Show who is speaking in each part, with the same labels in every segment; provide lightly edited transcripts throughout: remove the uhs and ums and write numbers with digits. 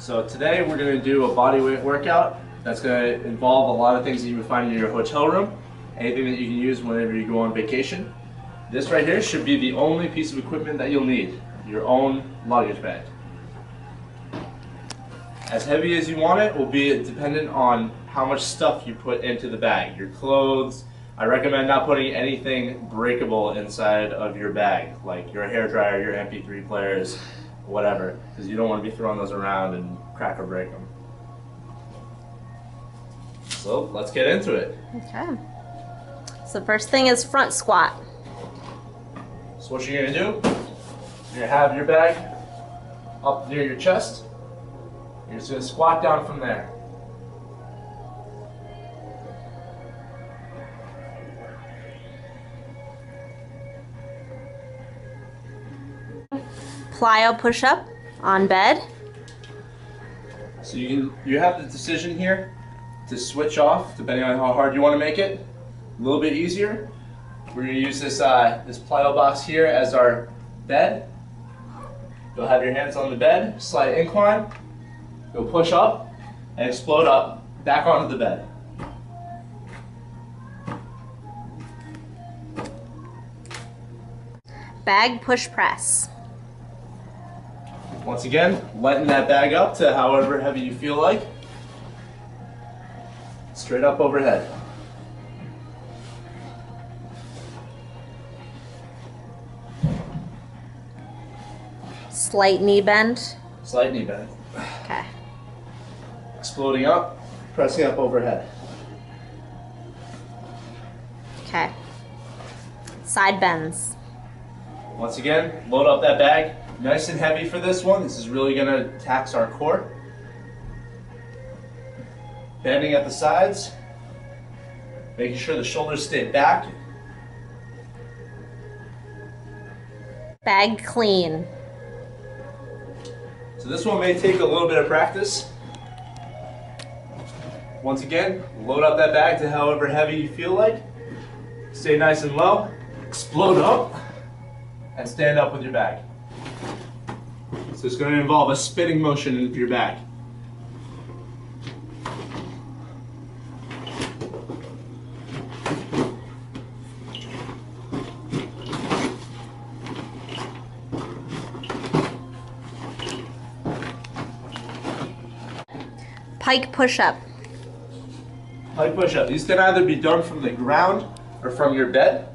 Speaker 1: So today we're going to do a body weight workout that's going to involve a lot of things that you would find in your hotel room, anything that you can use whenever you go on vacation. This right here should be the only piece of equipment that you'll need, your own luggage bag. As heavy as you want it will be dependent on how much stuff you put into the bag. Your clothes, I recommend not putting anything breakable inside of your bag, like your hairdryer, your MP3 players, whatever, because you don't want to be throwing those around and crack or break them. So let's get into it.
Speaker 2: Okay. So first thing is front squat.
Speaker 1: So what you're going to do, you're going to have your bag up near your chest. You're just going to squat down from there.
Speaker 2: Plyo push-up on bed.
Speaker 1: So you have the decision here to switch off depending on how hard you want to make it. A little bit easier. We're going to use this plyo box here as our bed. You'll have your hands on the bed, slight incline. You'll push up and explode up back onto the bed.
Speaker 2: Bag push press.
Speaker 1: Once again, lighten that bag up to however heavy you feel like. Straight up overhead.
Speaker 2: Slight knee bend.
Speaker 1: Slight knee bend.
Speaker 2: Okay.
Speaker 1: Exploding up, pressing up overhead.
Speaker 2: Okay. Side bends.
Speaker 1: Once again, load up that bag. Nice and heavy for this one. This is really going to tax our core. Bending at the sides. Making sure the shoulders stay back.
Speaker 2: Bag clean.
Speaker 1: So this one may take a little bit of practice. Once again, load up that bag to however heavy you feel like. Stay nice and low. Explode up. And stand up with your bag. So it's going to involve a spinning motion in your back.
Speaker 2: Pike push-up.
Speaker 1: Pike push-up. These can either be done from the ground or from your bed.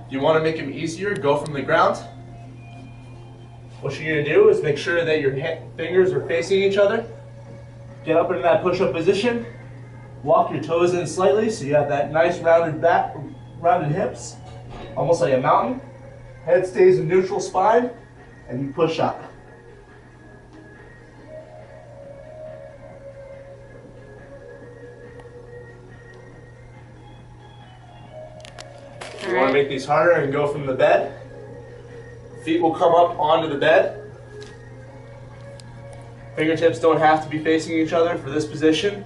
Speaker 1: If you want to make them easier, go from the ground. What you're going to do is make sure that your fingers are facing each other. Get up into that push-up position. Walk your toes in slightly so you have that nice rounded back, rounded hips, almost like a mountain. Head stays in neutral spine, and you push up. You want to make these harder and go from the bed. Feet will come up onto the bed. Fingertips don't have to be facing each other for this position.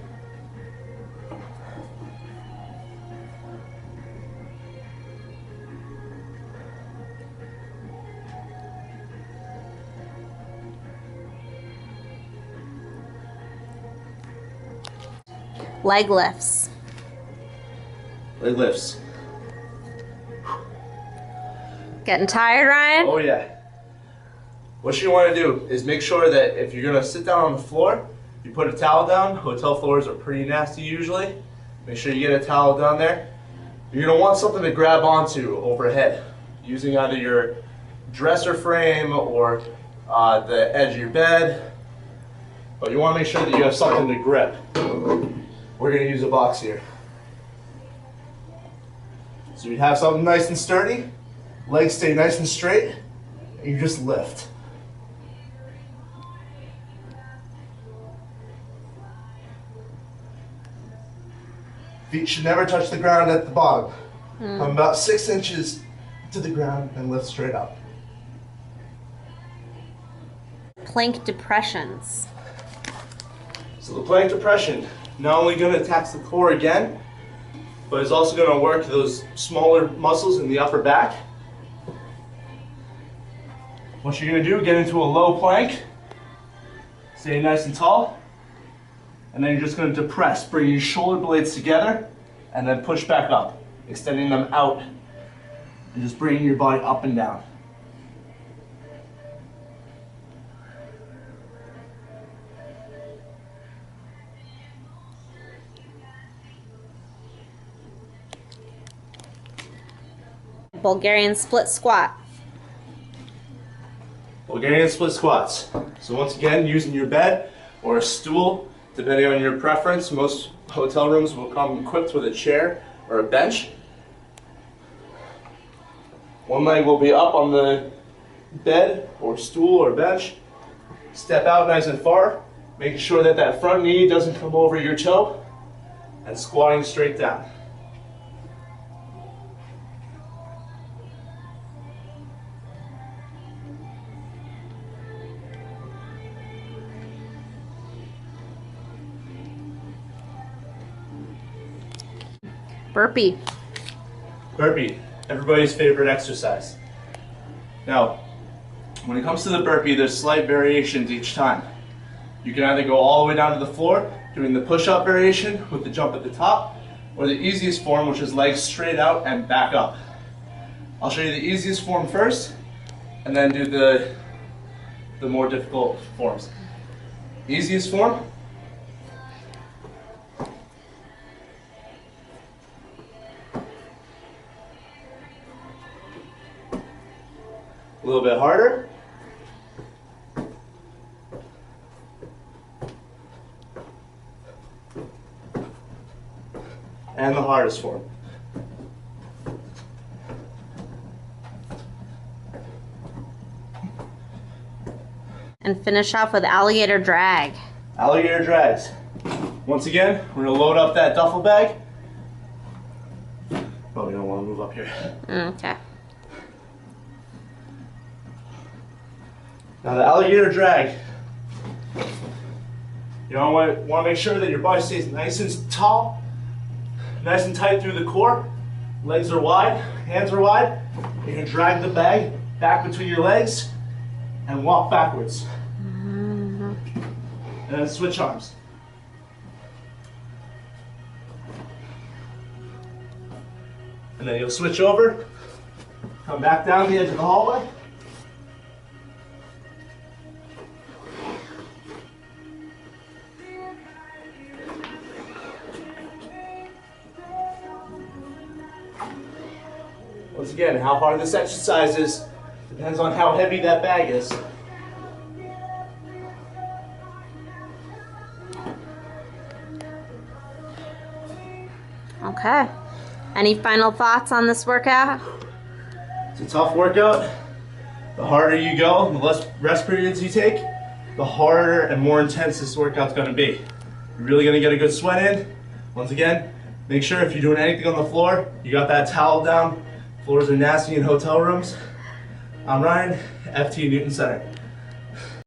Speaker 2: Leg lifts.
Speaker 1: Leg lifts.
Speaker 2: Getting tired, Ryan?
Speaker 1: Oh yeah. What you want to do is make sure that if you're going to sit down on the floor, you put a towel down. Hotel floors are pretty nasty usually. Make sure you get a towel down there. You're going to want something to grab onto overhead, using either your dresser frame or the edge of your bed. But you want to make sure that you have something to grip. We're going to use a box here. So you have something nice and sturdy. Legs stay nice and straight, and you just lift. Feet should never touch the ground at the bottom. Come about 6 inches to the ground and lift straight up.
Speaker 2: Plank depressions.
Speaker 1: So the plank depression, not only going to tax the core again, but it's also going to work those smaller muscles in the upper back. What you're going to do, get into a low plank, Stay nice and tall. And then you're just going to depress, bring your shoulder blades together, and then push back up, extending them out, and just bringing your body up and down.
Speaker 2: Bulgarian split squat.
Speaker 1: Bulgarian split squats. So once again, using your bed or a stool, depending on your preference. Most hotel rooms will come equipped with a chair or a bench. One leg will be up on the bed or stool or bench. Step out nice and far, making sure that that front knee doesn't come over your toe, and squatting straight down.
Speaker 2: Burpee.
Speaker 1: Burpee, everybody's favorite exercise. Now, when it comes to the burpee, there's slight variations each time. You can either go all the way down to the floor, doing the push-up variation with the jump at the top, or the easiest form, which is legs straight out and back up. I'll show you the easiest form first, and then do the more difficult forms. Easiest form. A little bit harder. And the hardest form.
Speaker 2: And finish off with alligator drag.
Speaker 1: Alligator drags. Once again, we're gonna load up that duffel bag. Oh, we don't want to move up here.
Speaker 2: Okay.
Speaker 1: Now the alligator drag, you want to make sure that your body stays nice and tall, nice and tight through the core. Legs are wide, hands are wide. You're going to drag the bag back between your legs and walk backwards. And then switch arms. And then you'll switch over, come back down the edge of the hallway. Once again, how hard this exercise is depends on how heavy that bag is.
Speaker 2: Okay. Any final thoughts on this workout?
Speaker 1: It's a tough workout. The harder you go, the less rest periods you take, the harder and more intense this workout's going to be. You're really going to get a good sweat in. Once again, make sure if you're doing anything on the floor, you got that towel down. Floors are nasty in hotel rooms. I'm Ryan, FT Newton Center.